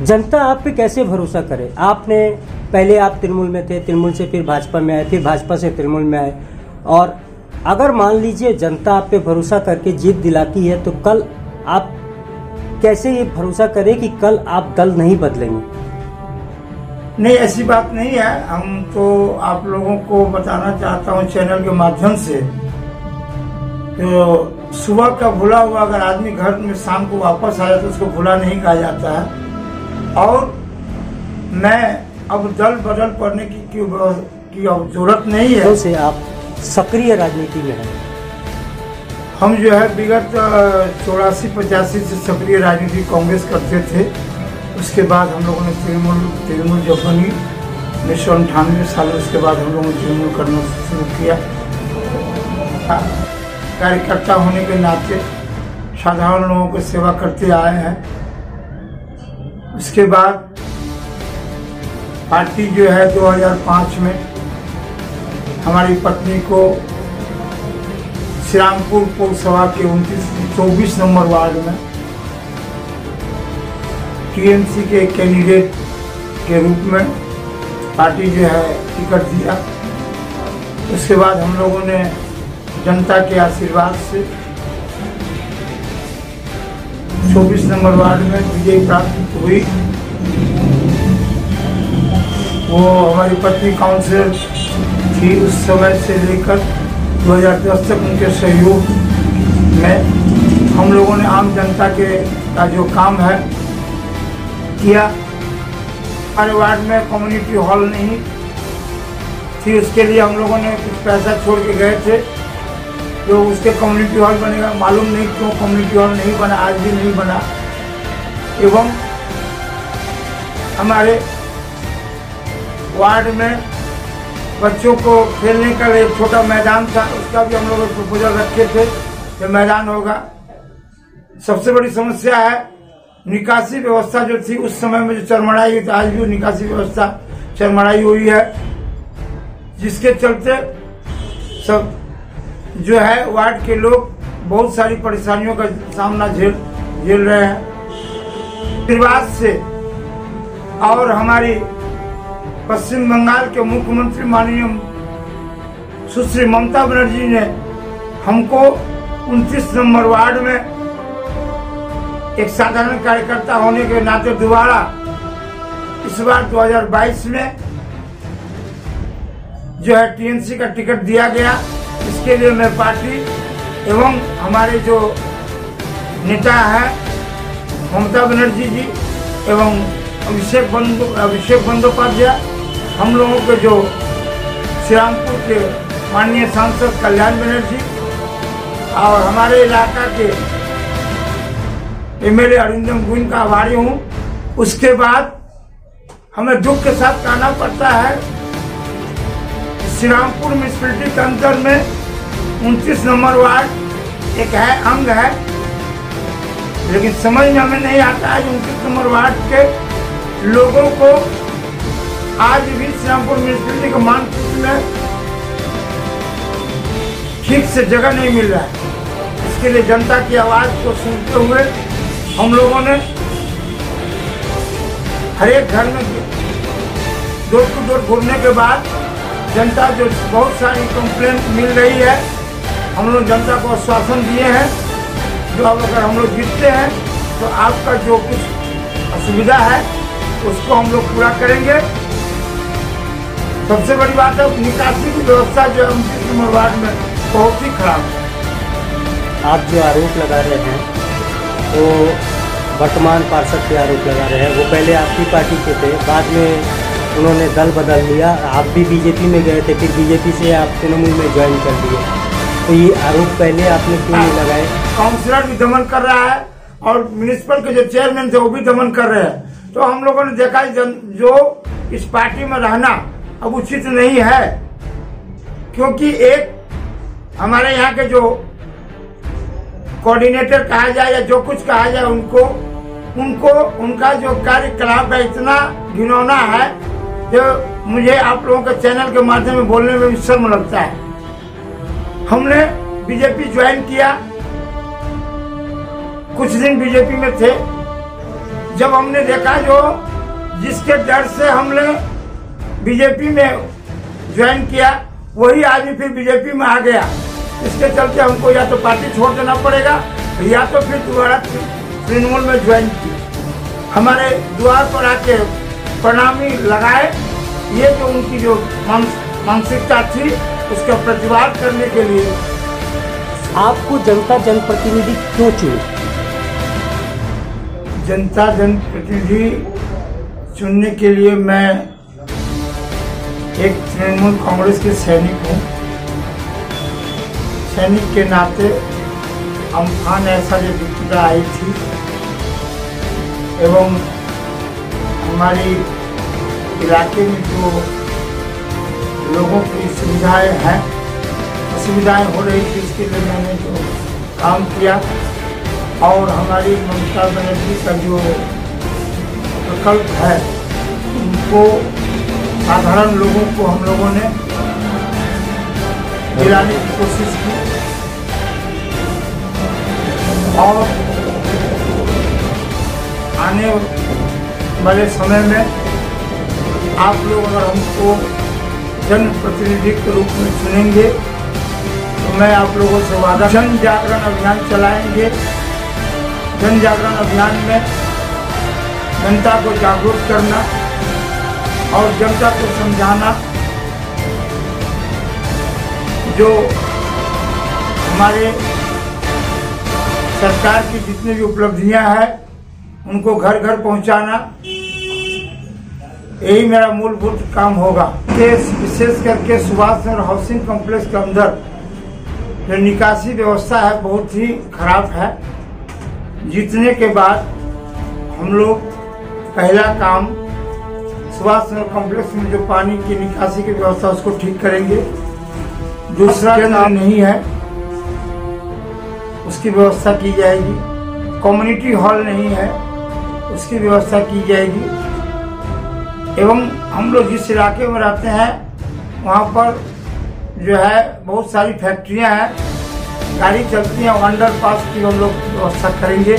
जनता आप पे कैसे भरोसा करे? आपने पहले आप तृणमूल में थे, तृणमूल से फिर भाजपा में आए, फिर भाजपा से तृणमूल में आए, और अगर मान लीजिए जनता आप पे भरोसा करके जीत दिलाती है तो कल आप कैसे ये भरोसा करें कि कल आप दल नहीं बदलेंगे? नहीं, ऐसी बात नहीं है। हम तो आप लोगों को बताना चाहता हूँ चैनल के माध्यम से, तो सुबह का भूला हुआ अगर आदमी घर में शाम को वापस आया तो उसको भूला नहीं कहा जाता है। और मैं अब दल बदल पड़ने की अब जरूरत नहीं है। से आप सक्रिय राजनीति में हैं? हम जो है विगत 84-85 से सक्रिय राजनीति कांग्रेस करते थे। उसके बाद हम लोगों ने तृणमूल जब बनी 1998 साल, उसके बाद हम लोगों ने तृणमूल करना शुरू किया। कार्यकर्ता होने के नाते साधारण लोगों की सेवा करते आए हैं। उसके बाद पार्टी जो है 2005 में हमारी पत्नी को श्रीरामपुर पौरसभा के 24 नंबर वार्ड में टीएमसी के कैंडिडेट के रूप में पार्टी जो है टिकट दिया। उसके बाद हम लोगों ने जनता के आशीर्वाद से 24 नंबर वार्ड में विजय प्राप्त हुई। वो हमारी पत्नी काउंसिलर थी उस समय से लेकर 2010 तक। उनके सहयोग में हम लोगों ने आम जनता का जो काम है किया। हमारे वार्ड में कम्युनिटी हॉल नहीं थी, उसके लिए हम लोगों ने कुछ पैसा छोड़ के गए थे, तो उसके कम्युनिटी हॉल बनेगा। मालूम नहीं क्यों कम्युनिटी हॉल नहीं बना, आज भी नहीं बना। एवं हमारे वार्ड में बच्चों को खेलने का एक छोटा मैदान था, उसका भी हम लोग प्रपोजल रखे थे कि मैदान होगा। सबसे बड़ी समस्या है निकासी व्यवस्था जो थी उस समय में, जो चरमराई हुई, आज भी निकासी व्यवस्था चरमराई हुई है, जिसके चलते सब जो है वार्ड के लोग बहुत सारी परेशानियों का सामना झेल रहे हैं। निर्वात से और हमारी पश्चिम बंगाल के मुख्यमंत्री माननीय सुश्री ममता बनर्जी ने हमको 29 नंबर वार्ड में एक साधारण कार्यकर्ता होने के नाते दोबारा इस बार 2022 में जो है टीएमसी का टिकट दिया गया। इसके लिए मैं पार्टी एवं हमारे जो नेता हैं ममता बनर्जी जी एवं अभिषेक बंदोपाध्याय, हम लोगों के जो श्रीरामपुर के माननीय सांसद कल्याण बनर्जी और हमारे इलाका के एमएलए अरिंदम गुइन का आभारी हूँ। उसके बाद हमें दुख के साथ कहना पड़ता है श्रीरामपुर म्युनिसिपैलिटी के अंदर में 29 नंबर वार्ड एक है, अंग है, लेकिन समझ में हमें नहीं आता है 29 नंबर वार्ड के लोगों को आज भी श्रीरामपुर म्युनिसिपैलिटी के मानचित्र में ठीक से जगह नहीं मिल रहा है। इसके लिए जनता की आवाज को सुनते हुए हम लोगों ने हर एक घर में डोर टू डोर घूमने के बाद जनता जो बहुत सारी कंप्लेंट मिल रही है, हम लोग जनता को आश्वासन दिए हैं जो अब अगर हम लोग जीतते हैं तो आपका जो कुछ असुविधा है उसको हम लोग पूरा करेंगे। सबसे बड़ी बात है निकासी की व्यवस्था जो है 29 नंबर वार्ड में बहुत ही खराब है। आप जो आरोप लगा रहे हैं वो वर्तमान पार्षद पे आरोप लगा रहे हैं, वो पहले आपकी पार्टी के थे, बाद में उन्होंने दल बदल लिया, आप भी बीजेपी में गए थे, फिर बीजेपी से आप तृणमूल में ज्वाइन कर दिए, तो ये आरोप पहले आपने क्यों नहीं लगाए? काउंसिलर भी दमन कर रहा है और म्युनिसिपल के जो चेयरमैन थे वो भी दमन कर रहे हैं। तो हम लोगों ने देखा जो इस पार्टी में रहना अब उचित नहीं है, क्योंकि एक हमारे यहाँ के जो कोऑर्डिनेटर कहा जाए या जो कुछ कहा जाए उनका जो कार्यकलाप है इतना घिनौना है जो मुझे आप लोगों के चैनल के माध्यम में बोलने में भी शर्म लगता है। हमने बीजेपी ज्वाइन किया, कुछ दिन बीजेपी में थे, जब हमने देखा जो जिसके डर से हमने बीजेपी में ज्वाइन किया वही आदमी फिर बीजेपी में आ गया। इसके चलते हमको या तो पार्टी छोड़ देना पड़ेगा या तो फिर दोबारा तृणमूल में ज्वाइन की। हमारे द्वार पर आके प्रणामी लगाए। ये जो उनकी जो मानसिकता थी उसका प्रतिवाद करने के लिए। आपको जनता जनप्रतिनिधि क्यों चुनी? जनता जनप्रतिनिधि चुनने के लिए मैं एक तृणमूल कांग्रेस के सैनिक हूँ। सैनिक के नाते अम्फान ऐसा जो विपदा आई थी एवं हमारी इलाके में जो लोगों की सुविधाएं हैं असुविधाएं हो रही थी उसके लिए मैंने जो काम किया और हमारी ममता बनर्जी का जो प्रकल्प है उनको साधारण लोगों को हम लोगों ने दिलाने की कोशिश की और आने वाले समय में आप लोग अगर हमको जनप्रतिनिधि के रूप में चुनेंगे तो मैं आप लोगों से वादा, जन जागरण अभियान चलाएंगे। जन जागरण अभियान में जनता को जागरूक करना और जनता को समझाना जो हमारे सरकार की जितनी भी उपलब्धियां हैं उनको घर घर पहुंचाना, यही मेरा मूलभूत काम होगा। विशेष करके सुभाष नगर हाउसिंग कॉम्प्लेक्स के अंदर जो निकासी व्यवस्था है बहुत ही खराब है। जीतने के बाद हम लोग पहला काम सुभाष नगर कॉम्प्लेक्स में जो पानी की निकासी की व्यवस्था उसको ठीक करेंगे। दूसरा काम नहीं है उसकी व्यवस्था की जाएगी। कम्युनिटी हॉल नहीं है उसकी व्यवस्था की जाएगी। एवं हम लोग जिस इलाके में रहते हैं वहाँ पर जो है बहुत सारी फैक्ट्रियाँ हैं, गाड़ी चलती हैं, अंडरपास की हम लोग व्यवस्था करेंगे।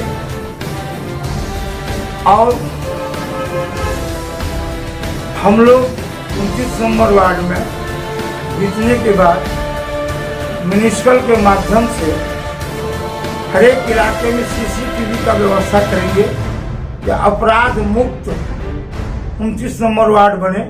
और हम लोग 29 नंबर वार्ड में जीतने के बाद म्युनिसिपल के माध्यम से हर एक इलाके में CCTV का व्यवस्था करेंगे कि अपराध मुक्त 29 नंबर वार्ड बने।